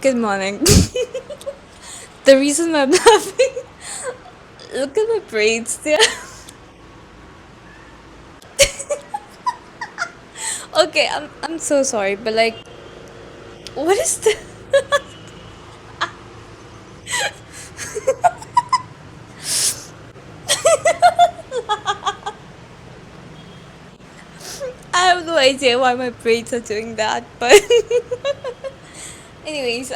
Good morning. The reason I'm laughing, look at my braids there. Okay, I'm so sorry, but like, what is the? I have no idea why my braids are doing that, but anyways,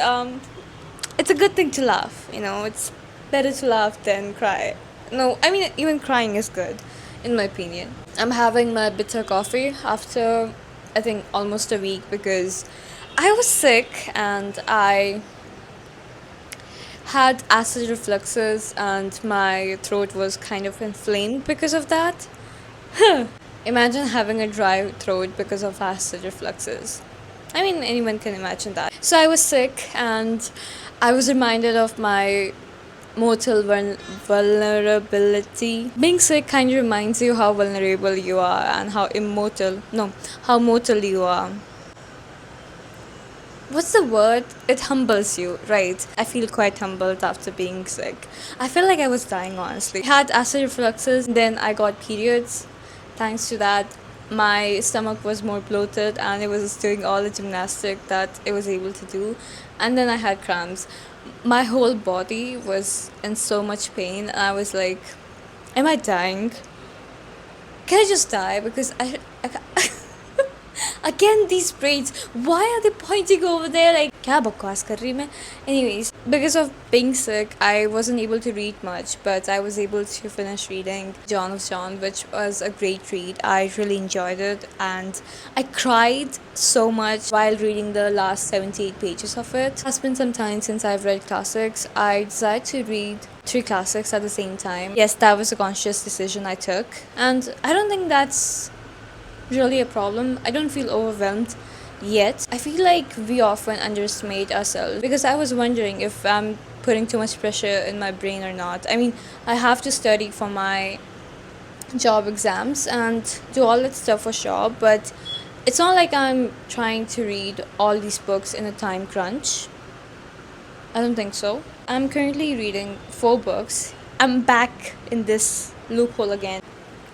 it's a good thing to laugh. It's better to laugh than cry. No, I mean even crying is good, in my opinion. I'm having my bitter coffee after I think almost a week because I was sick and I had acid refluxes and my throat was kind of inflamed because of that. Imagine having a dry throat because of acid refluxes. I mean, anyone can imagine that. So I was sick and I was reminded of my mortal vulnerability. Being sick kind of reminds you how vulnerable you are and how mortal you are. What's the word? It humbles you, right? I feel quite humbled after being sick. I felt like I was dying, honestly. I had acid refluxes, then I got periods. Thanks to that, my stomach was more bloated and it was doing all the gymnastic that it was able to do. And then I had cramps. My whole body was in so much pain, and I was like, am I dying? Can I just die? Because I again, these braids, why are they pointing over there? Like, क्या बकवास कर रही मैं? Anyways, because of being sick, I wasn't able to read much, but I was able to finish reading John of John, which was a great read. I really enjoyed it, and I cried so much while reading the last 78 pages of it. It's been some time since I've read classics. I decided to read three classics at the same time. Yes, that was a conscious decision I took, and I don't think that's really a problem. I don't feel overwhelmed yet. I feel like we often underestimate ourselves because I was wondering if I'm putting too much pressure in my brain or not. I mean, I have to study for my job exams and do all that stuff for sure, but it's not like I'm trying to read all these books in a time crunch. I don't think so. I'm currently reading 4 books. I'm back in this loophole again.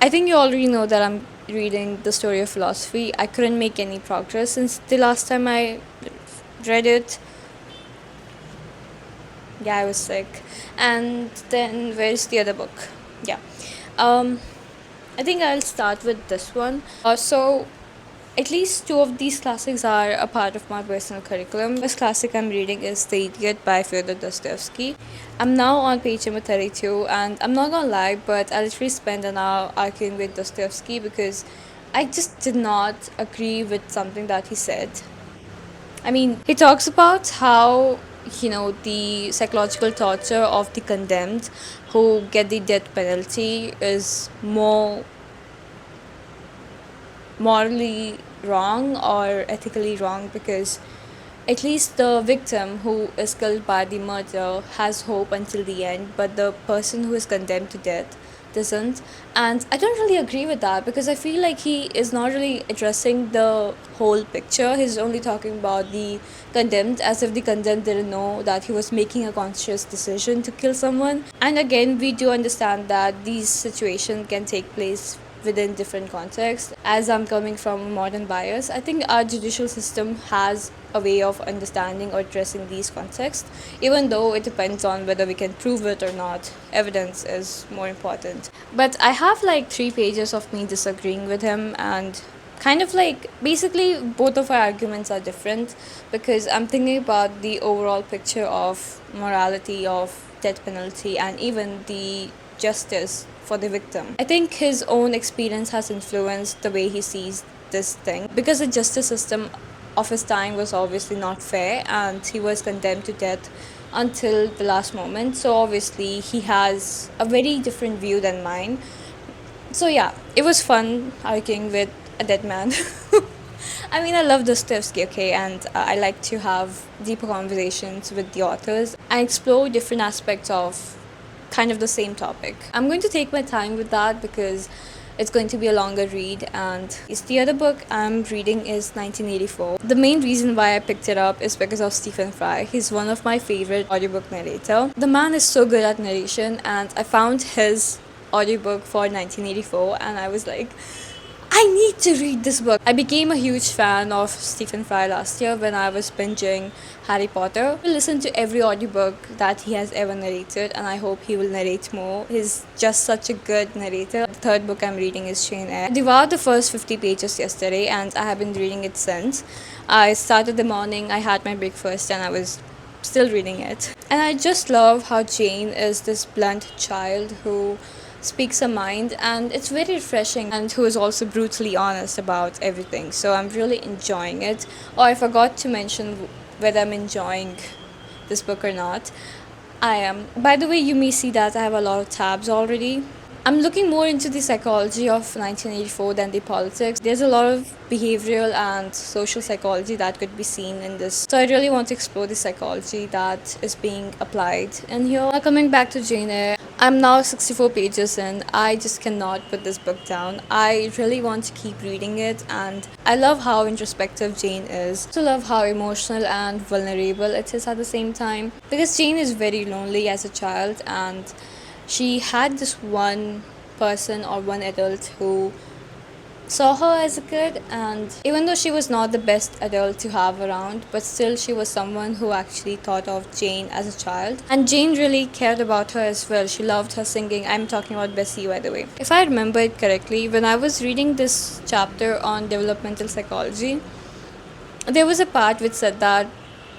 I think you already know that I'm reading The Story of Philosophy. I couldn't make any progress since the last time I read it. Yeah, I was sick. And then where's the other book? Yeah. Um, I think I'll start with this one. So at least 2 of these classics are a part of my personal curriculum. The first classic I'm reading is The Idiot by Fyodor Dostoevsky. I'm now on page number 32, and I'm not gonna lie, but I literally spent an hour arguing with Dostoevsky because I just did not agree with something that he said. I mean, he talks about how, the psychological torture of the condemned who get the death penalty is more morally wrong or ethically wrong because at least the victim who is killed by the murder has hope until the end, but the person who is condemned to death doesn't. And I don't really agree with that because I feel like he is not really addressing the whole picture. He's only talking about the condemned as if the condemned didn't know that he was making a conscious decision to kill someone. And again, we do understand that these situations can take place within different contexts. As I'm coming from a modern bias, I think our judicial system has a way of understanding or addressing these contexts, even though it depends on whether we can prove it or not. Evidence is more important. But I have like 3 pages of me disagreeing with him, and kind of like basically both of our arguments are different because I'm thinking about the overall picture of morality of death penalty and even the justice for the victim. I think his own experience has influenced the way he sees this thing because the justice system of his time was obviously not fair and he was condemned to death until the last moment. So obviously he has a very different view than mine. So yeah, it was fun arguing with a dead man. I mean, I love Dostoevsky, okay, and I like to have deeper conversations with the authors and explore different aspects of kind of the same topic. I'm going to take my time with that because it's going to be a longer read. And is the other book I'm reading is 1984. The main reason why I picked it up is because of Stephen Fry. He's one of my favorite audiobook narrator. The man is so good at narration, and I found his audiobook for 1984 and I was like, I need to read this book. I became a huge fan of Stephen Fry last year when I was binging Harry Potter. I listened to every audiobook that he has ever narrated, and I hope he will narrate more. He's just such a good narrator. The third book I'm reading is Jane Eyre. I devoured the first 50 pages yesterday and I have been reading it since. I started the morning, I had my breakfast, and I was still reading it. And I just love how Jane is this blunt child who speaks her mind, and it's very refreshing, and who is also brutally honest about everything. So I'm really enjoying it. Oh, I forgot to mention whether I'm enjoying this book or not. I am. By the way, you may see that I have a lot of tabs already. I'm looking more into the psychology of 1984 than the politics. There's a lot of behavioral and social psychology that could be seen in this. So I really want to explore the psychology that is being applied in here. Now coming back to Jane Eyre, I'm now 64 pages in. I just cannot put this book down. I really want to keep reading it, and I love how introspective Jane is. I also love how emotional and vulnerable it is at the same time. Because Jane is very lonely as a child, and she had this one person or one adult who saw her as a kid, and even though she was not the best adult to have around, but still she was someone who actually thought of Jane as a child, and Jane really cared about her as well. She loved her singing. I'm talking about Bessie, by the way. If I remember it correctly, when I was reading this chapter on developmental psychology, there was a part which said that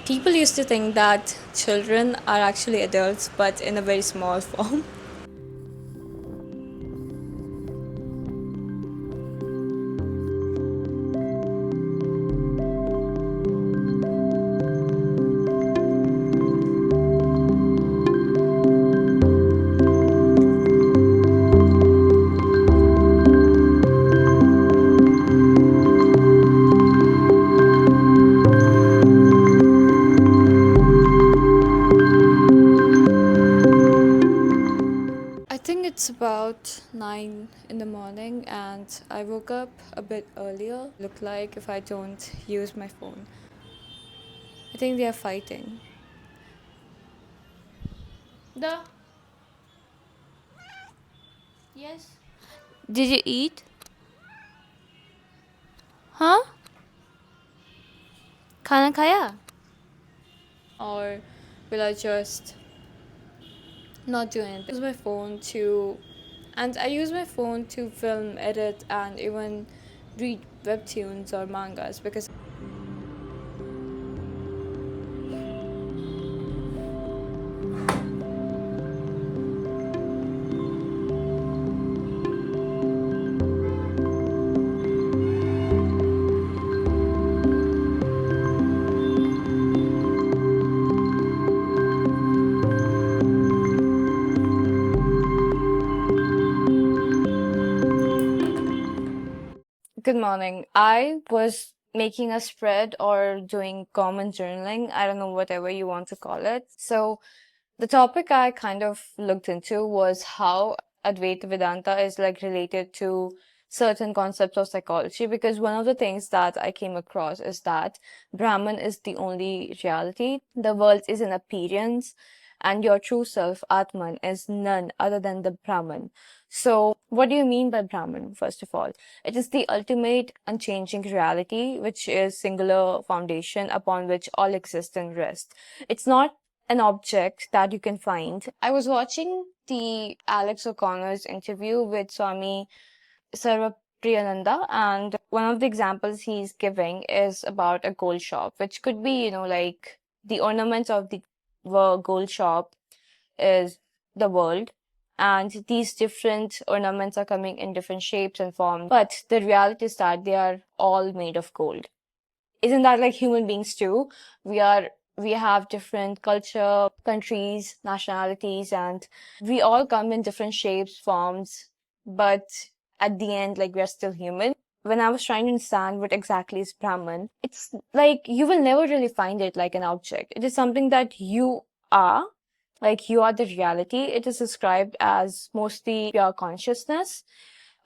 people used to think that children are actually adults, but in a very small form. I think it's about 9 in the morning, and I woke up a bit earlier. Look like if I don't use my phone. I think they are fighting. The Yes. Did you eat? Huh? खाना खाया? Or will I just not do anything? I use my phone to film, edit, and even read webtoons or mangas because good morning. I was making a spread or doing common journaling. I don't know, whatever you want to call it. So the topic I kind of looked into was how Advaita Vedanta is like related to certain concepts of psychology, because one of the things that I came across is that Brahman is the only reality. The world is an appearance, and your true self, Atman, is none other than the Brahman. So, what do you mean by Brahman, first of all? It is the ultimate unchanging reality, which is singular foundation upon which all existence rests. It's not an object that you can find. I was watching the Alex O'Connor's interview with Swami Sarvapriyananda, and one of the examples he's giving is about a gold shop, which could be, like the ornaments of the gold shop is the world, and these different ornaments are coming in different shapes and forms, but the reality is that they are all made of gold. Isn't that like human beings too? We have different culture, countries, nationalities, and we all come in different shapes, forms, but at the end, like, we are still human. When I was trying to understand what exactly is Brahman, it's like you will never really find it like an object. It is something that you are, like you are the reality. It is described as mostly pure consciousness,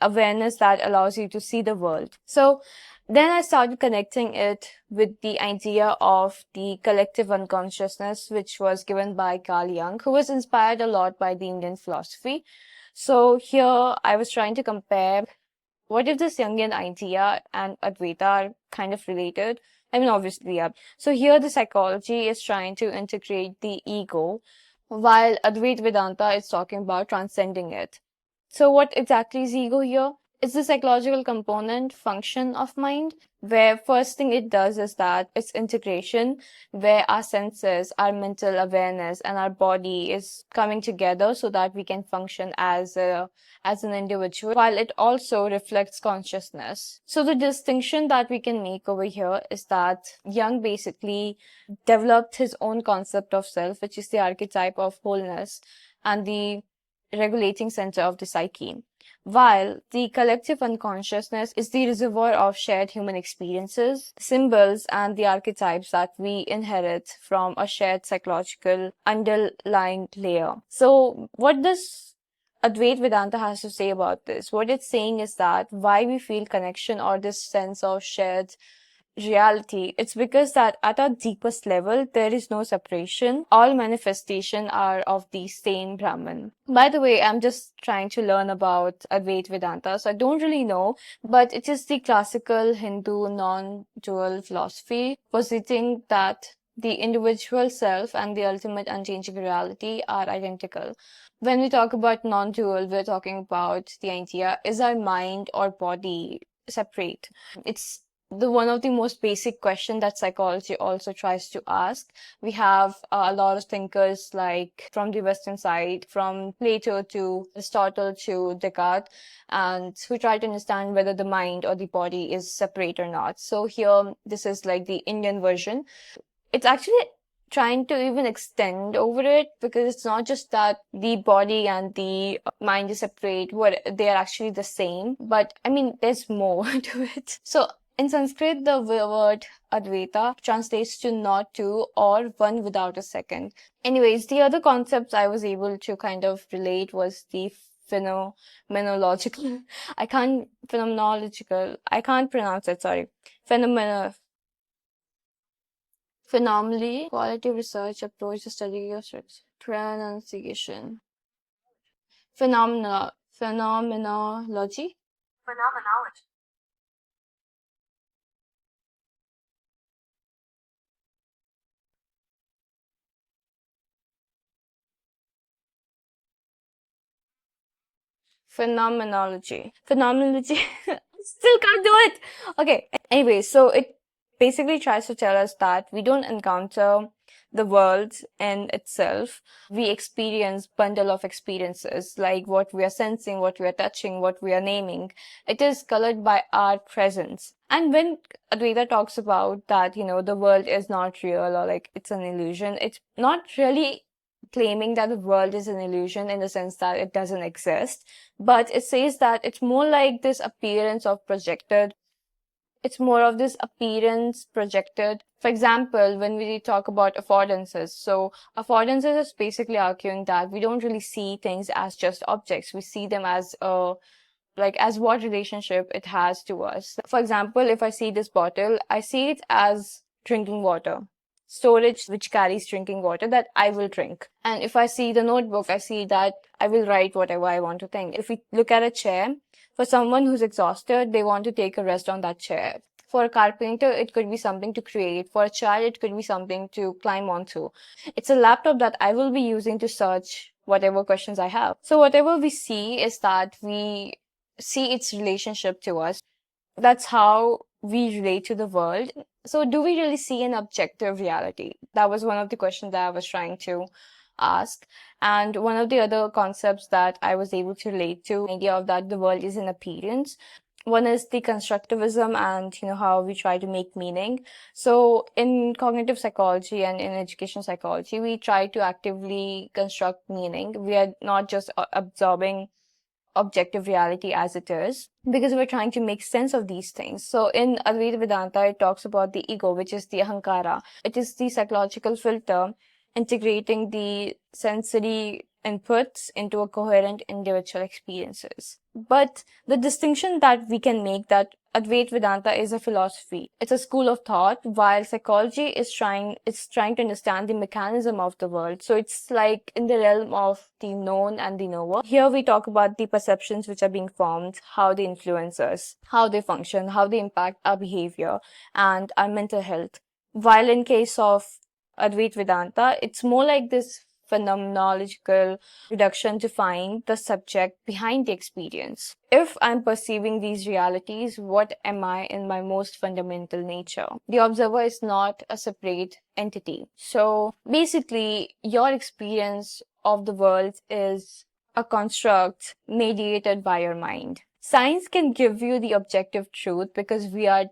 awareness that allows you to see the world. So then I started connecting it with the idea of the collective unconsciousness, which was given by Carl Jung, who was inspired a lot by the Indian philosophy. So here I was trying to compare what if this Jungian idea and Advaita are kind of related? I mean, obviously, yeah. So here the psychology is trying to integrate the ego, while Advaita Vedanta is talking about transcending it. So what exactly is ego here? It's the psychological component function of mind, where first thing it does is that it's integration, where our senses, our mental awareness, and our body is coming together so that we can function as an individual, while it also reflects consciousness. So the distinction that we can make over here is that Jung basically developed his own concept of self, which is the archetype of wholeness and the regulating center of the psyche, while the collective unconsciousness is the reservoir of shared human experiences, symbols, and the archetypes that we inherit from a shared psychological underlying layer. So, what does Advaita Vedanta has to say about this? What it's saying is that why we feel connection or this sense of shared reality, it's because that at our deepest level there is no separation. All manifestation are of the same Brahman. By the way, I'm just trying to learn about Advaita Vedanta, so I don't really know, but it is the classical Hindu non-dual philosophy positing that the individual self and the ultimate unchanging reality are identical. When we talk about non-dual, we're talking about the idea, is our mind or body separate? It's the one of the most basic question that psychology also tries to ask. We have a lot of thinkers like from the Western side, from Plato to Aristotle to Descartes, and who try to understand whether the mind or the body is separate or not. So here, this is like the Indian version. It's actually trying to even extend over it, because it's not just that the body and the mind is separate, what they are actually the same, but I mean there's more to it. So in Sanskrit, the word Advaita translates to not two or one without a second. Anyways, the other concepts I was able to kind of relate was the phenomenological. I can't pronounce it, sorry. Phenomena, Phenomenally, quality research approach the study of pronunciation. Phenomenology. Phenomenology. Still can't do it. Okay. Anyway, so it basically tries to tell us that we don't encounter the world in itself. We experience bundle of experiences, like what we are sensing, what we are touching, what we are naming. It is colored by our presence. And when Advaita talks about that, the world is not real or like it's an illusion, it's not really claiming that the world is an illusion in the sense that it doesn't exist, but it says that it's more like this appearance of projected. It's more of this appearance projected. For example, when we talk about affordances, so affordances is basically arguing that we don't really see things as just objects. We see them as as what relationship it has to us. For example, if I see this bottle, I see it as drinking water, storage which carries drinking water that I will drink. And if I see the notebook, I see that I will write whatever I want to think. If we look at a chair, for someone who's exhausted, they want to take a rest on that chair. For a carpenter, it could be something to create. For a child, it could be something to climb onto. It's a laptop that I will be using to search whatever questions I have. So whatever we see is that we see its relationship to us. That's how we relate to the world. So do we really see an objective reality? That was one of the questions that I was trying to ask. And one of the other concepts that I was able to relate to, the idea of that the world is an appearance. One is the constructivism and how we try to make meaning. So in cognitive psychology and in education psychology, we try to actively construct meaning. We are not just absorbing objective reality as it is, because we're trying to make sense of these things. So in Advaita Vedanta, it talks about the ego, which is the ahankara. It is the psychological filter integrating the sensory inputs into a coherent individual experiences. But the distinction that we can make that Advaita Vedanta is a philosophy. It's a school of thought, while psychology is trying to understand the mechanism of the world. So it's like in the realm of the known and the knower. Here we talk about the perceptions which are being formed, how they influence us, how they function, how they impact our behavior and our mental health. While in case of Advaita Vedanta, it's more like this phenomenological reduction to find the subject behind the experience. If I'm perceiving these realities, what am I in my most fundamental nature? The observer is not a separate entity. So basically, your experience of the world is a construct mediated by your mind. Science can give you the objective truth because we are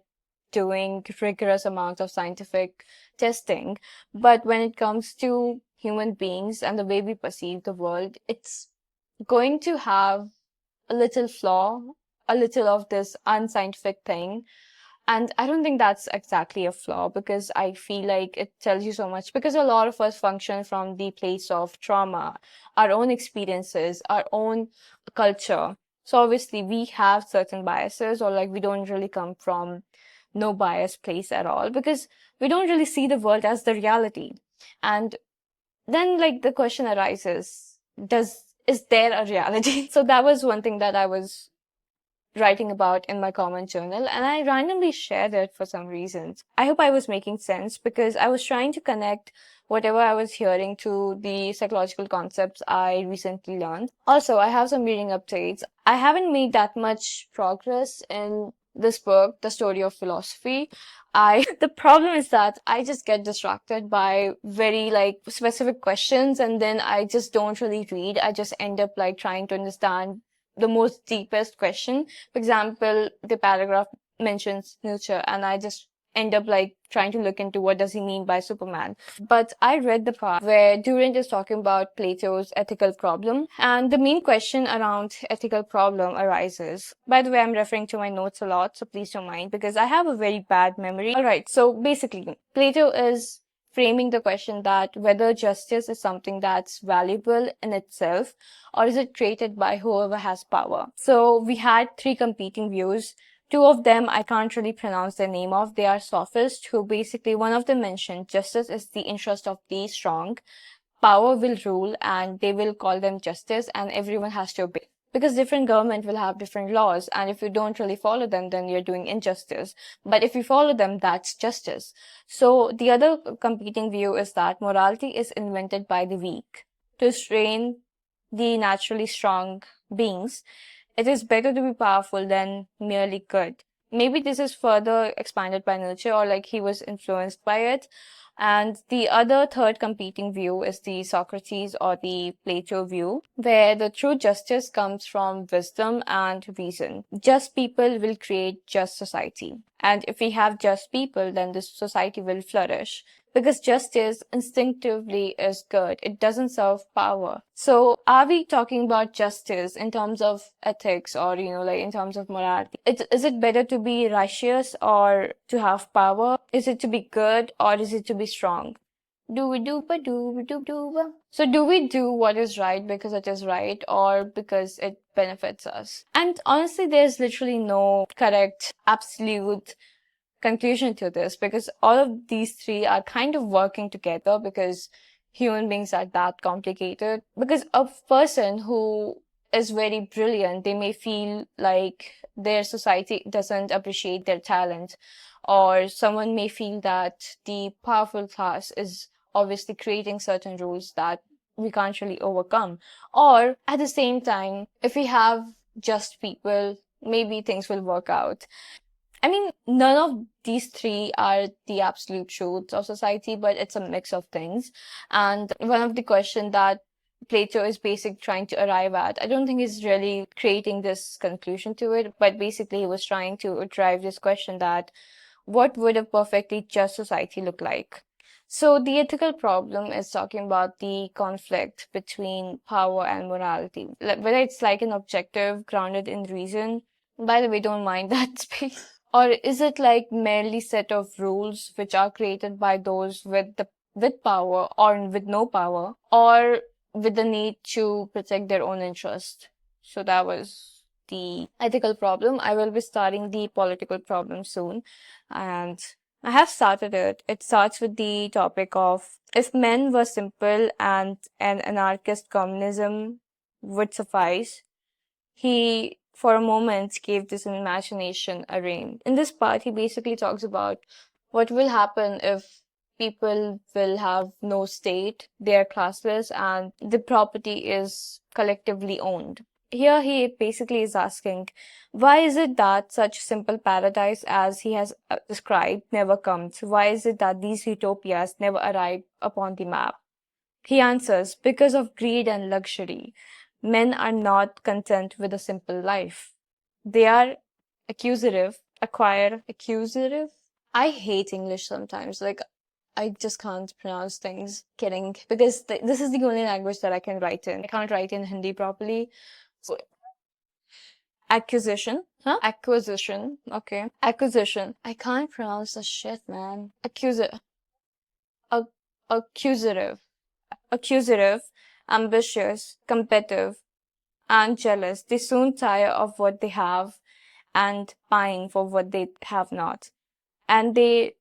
doing rigorous amounts of scientific testing. But when it comes to human beings and the way we perceive the world, it's going to have a little flaw, a little of this unscientific thing. And I don't think that's exactly a flaw because I feel like it tells you so much because a lot of us function from the place of trauma, our own experiences, our own culture. So obviously we have certain biases or like we don't really come from no bias place at all because we don't really see the world as the reality. And then like the question arises, is there a reality? So that was one thing that I was writing about in my comment journal and I randomly shared it for some reasons. I hope I was making sense because I was trying to connect whatever I was hearing to the psychological concepts I recently learned. Also, I have some reading updates. I haven't made that much progress in this book, The Story of Philosophy. The problem is that I just get distracted by very like specific questions and then I just don't really read. I just end up like trying to understand the most deepest question. For example, the paragraph mentions Nietzsche and I just end up like trying to look into what does he mean by Superman. But I read the part where Durant is talking about Plato's ethical problem and the main question around ethical problem arises. By the way, I'm referring to my notes a lot, so please don't mind because I have a very bad memory. Alright, so basically, Plato is framing the question that whether justice is something that's valuable in itself or is it created by whoever has power. So we had three competing views. Two of them I can't really pronounce the name of. They are sophists who basically, one of them mentioned justice is the interest of the strong. Power will rule and they will call them justice and everyone has to obey. Because different government will have different laws and if you don't really follow them, then you're doing injustice. But if you follow them, that's justice. So the other competing view is that morality is invented by the weak to restrain the naturally strong beings. It is better to be powerful than merely good. Maybe this is further expanded by Nietzsche or like he was influenced by it. And the other third competing view is the Socrates or the Plato view, where the true justice comes from wisdom and reason. Just people will create just society. And if we have just people, then this society will flourish. Because justice instinctively is good. It doesn't serve power. So are we talking about justice in terms of ethics or, like in terms of morality? Is it better to be righteous or to have power? Is it to be good or is it to be strong? Do we do ba do we do do ba? So do we do what is right because it is right or because it benefits us? And honestly, there's literally no correct, absolute conclusion to this because all of these three are kind of working together because human beings are that complicated. Because a person who is very brilliant, they may feel like their society doesn't appreciate their talent, or someone may feel that the powerful class is obviously creating certain rules that we can't really overcome. Or at the same time, if we have just people, maybe things will work out. I mean, none of these three are the absolute truths of society, but it's a mix of things. And one of the questions that Plato is basically trying to arrive at, I don't think he's really creating this conclusion to it, but basically he was trying to drive this question that what would a perfectly just society look like? So the ethical problem is talking about the conflict between power and morality, whether it's like an objective grounded in reason. By the way, don't mind that space. Or is it like merely set of rules which are created by those with power or with no power? Or with the need to protect their own interest. So that was the ethical problem. I will be starting the political problem soon, and I have started it. It starts with the topic of if men were simple and an anarchist communism would suffice. He, for a moment, gave this imagination a rein. In this part, he basically talks about what will happen if people will have no state, they are classless, and the property is collectively owned. Here, he basically is asking, why is it that such simple paradise as he has described never comes? Why is it that these utopias never arrive upon the map? He answers, because of greed and luxury. Men are not content with a simple life. They are accusative. I hate English sometimes. Like, I just can't pronounce things. Kidding. Because this is the only language that I can write in. I can't write in Hindi properly. So, acquisition. Huh? Acquisition. Okay. Acquisition. I can't pronounce the shit, man. Accusative. Accusative, ambitious, competitive, and jealous. They soon tire of what they have and pine for what they have not. And they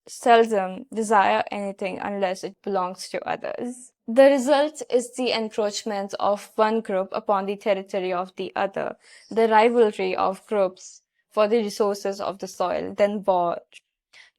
seldom desire anything unless it belongs to others. The result is the encroachment of one group upon the territory of the other, the rivalry of groups for the resources of the soil, then war.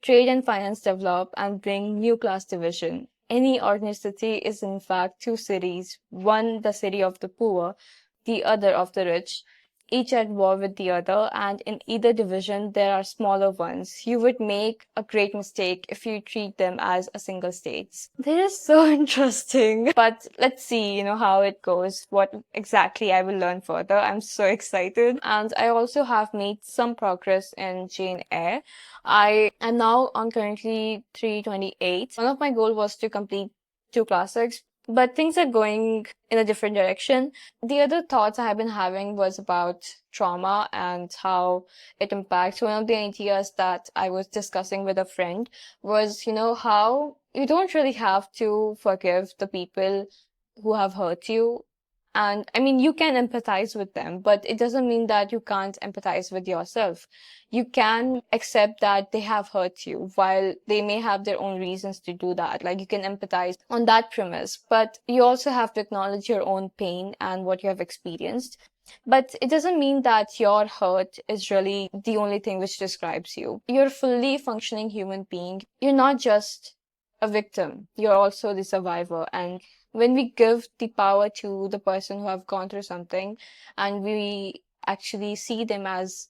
Trade and finance develop and bring new class division. Any ordinary city is in fact two cities, one the city of the poor, the other of the rich, each at war with the other, and in either division there are smaller ones. You would make a great mistake if you treat them as a single state. This is so interesting. But let's see, how it goes, what exactly I will learn further. I'm so excited. And I also have made some progress in Jane Eyre. I am now on currently 328. One of my goals was to complete 2 classics, but things are going in a different direction. The other thoughts I have been having was about trauma and how it impacts. One of the ideas that I was discussing with a friend was, how you don't really have to forgive the people who have hurt you. And I mean, you can empathize with them, but it doesn't mean that you can't empathize with yourself. You can accept that they have hurt you while they may have their own reasons to do that. Like, you can empathize on that premise, but you also have to acknowledge your own pain and what you have experienced. But it doesn't mean that your hurt is really the only thing which describes you. You're a fully functioning human being. You're not just a victim. You're also the survivor. And when we give the power to the person who have gone through something, and we actually see them as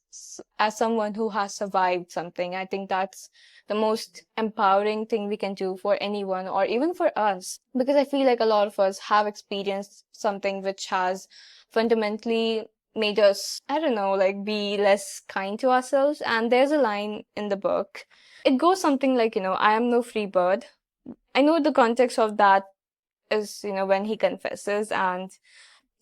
someone who has survived something, I think that's the most empowering thing we can do for anyone or even for us, because I feel like a lot of us have experienced something which has fundamentally made us, I don't know, like, be less kind to ourselves. And there's a line in the book. It goes something like, I am no free bird. I know the context of that is, when he confesses and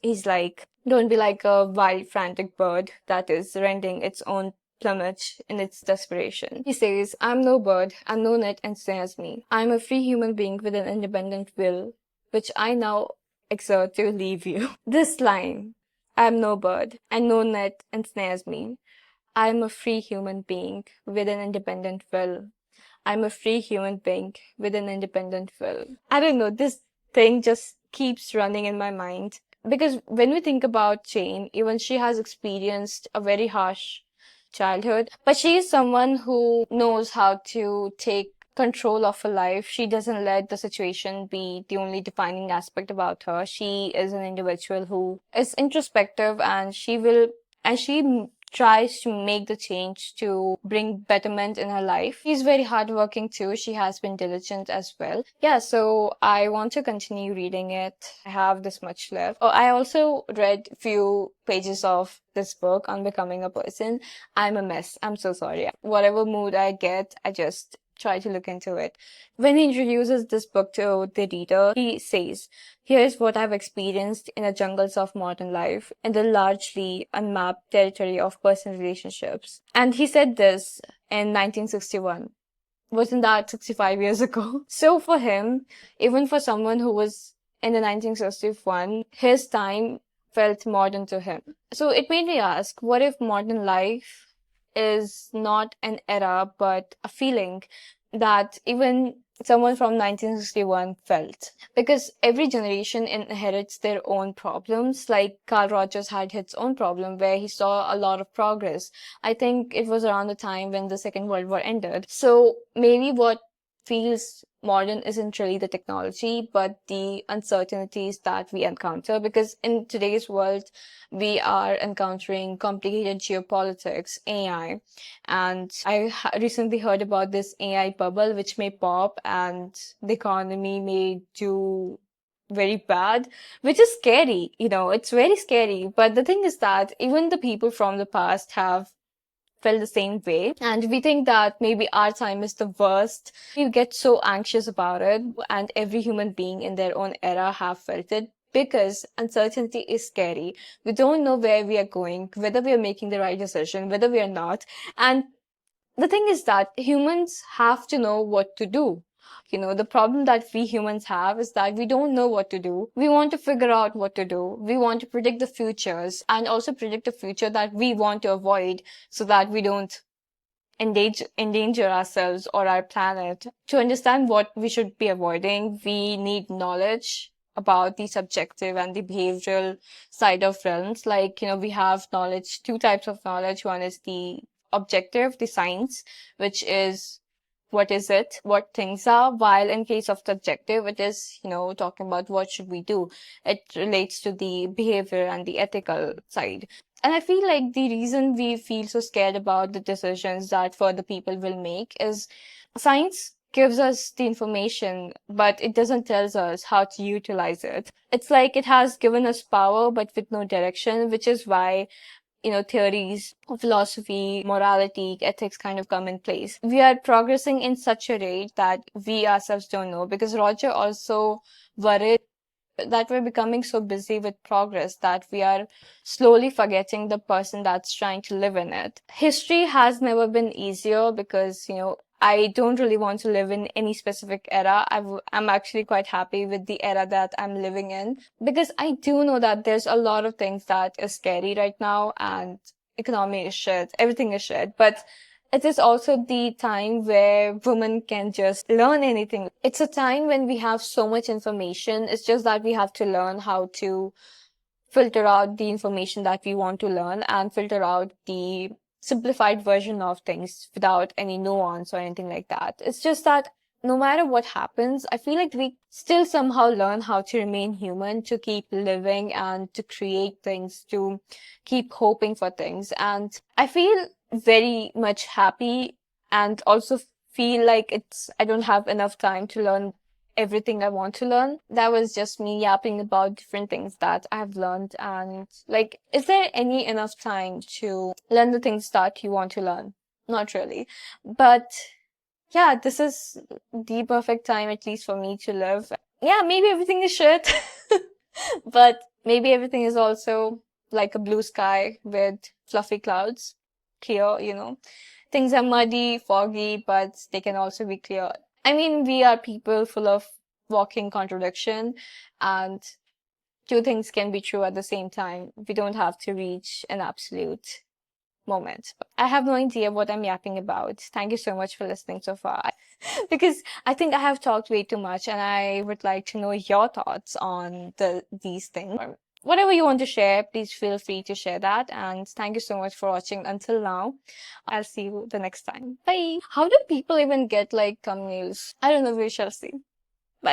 he's like, don't be like a wild, frantic bird that is rending its own plumage in its desperation. He says, I'm no bird, and no net ensnares me. I'm a free human being with an independent will, which I now exert to leave you. This line, I'm no bird, and no net ensnares me. I'm a free human being with an independent will. I'm a free human being with an independent will. I don't know, this thing just keeps running in my mind. Because when we think about Jane, even she has experienced a very harsh childhood, but she is someone who knows how to take control of her life. She doesn't let the situation be the only defining aspect about her. She is an individual who is introspective, and she tries to make the change to bring betterment in her life. She's very hardworking too. She has been diligent as well. Yeah, so I want to continue reading it. I have this much left. Oh, I also read few pages of this book on becoming a person. I'm a mess. I'm so sorry. Whatever mood I get, I just try to look into it. When he introduces this book to the reader, he says, here's what I've experienced in the jungles of modern life, in the largely unmapped territory of personal relationships. And he said this in 1961. Wasn't that 65 years ago? So for him, even for someone who was in the 1961, his time felt modern to him. So it made me ask, what if modern life is not an era but a feeling that even someone from 1961 felt? Because every generation inherits their own problems. Like Carl Rogers had his own problem where he saw a lot of progress. I think it was around the time when the Second World War ended. So maybe what feels modern isn't really the technology, but the uncertainties that we encounter. Because in today's world, we are encountering complicated geopolitics, AI, and I recently heard about this AI bubble which may pop and the economy may do very bad, which is scary. It's very scary. But the thing is that even the people from the past have felt the same way. And we think that maybe our time is the worst. We get so anxious about it, and every human being in their own era have felt it because uncertainty is scary. We don't know where we are going, whether we are making the right decision, whether we are not. And the thing is that humans have to know what to do. The problem that we humans have is that we don't know what to do. We want to figure out what to do. We want to predict the futures and also predict the future that we want to avoid so that we don't endanger ourselves or our planet. To understand what we should be avoiding, we need knowledge about the subjective and the behavioral side of realms. Like, we have knowledge, two types of knowledge. One is the objective, the science, which is what is it, what things are, while in case of subjective, it is, talking about what should we do. It relates to the behavior and the ethical side. And I feel like the reason we feel so scared about the decisions that further people will make is science gives us the information, but it doesn't tell us how to utilize it. It's like it has given us power, but with no direction, which is why theories of philosophy, morality, ethics kind of come in place. We are progressing in such a rate that we ourselves don't know, because Roger also worried that we're becoming so busy with progress that we are slowly forgetting the person that's trying to live in it. History has never been easier because, I don't really want to live in any specific era. I'm actually quite happy with the era that I'm living in, because I do know that there's a lot of things that is scary right now, and economy is shit, everything is shit. But it is also the time where women can just learn anything. It's a time when we have so much information. It's just that we have to learn how to filter out the information that we want to learn and filter out the simplified version of things without any nuance or anything like that. It's just that no matter what happens, I feel like we still somehow learn how to remain human, to keep living and to create things, to keep hoping for things. And I feel very much happy and also feel like I don't have enough time to learn everything I want to learn. That was just me yapping about different things that I've learned. And like, is there any enough time to learn the things that you want to learn? Not really. But yeah, this is the perfect time, at least for me, to live. Yeah, maybe everything is shit, but maybe everything is also like a blue sky with fluffy clouds, clear. Things are muddy, foggy, but they can also be clear. I mean, we are people full of walking contradiction, and two things can be true at the same time. We don't have to reach an absolute moment. I have no idea what I'm yapping about. Thank you so much for listening so far. Because I think I have talked way too much, and I would like to know your thoughts on these things. Whatever you want to share, please feel free to share that. And thank you so much for watching until now. I'll see you the next time. Bye. How do people even get like thumbnails? I don't know. We shall see.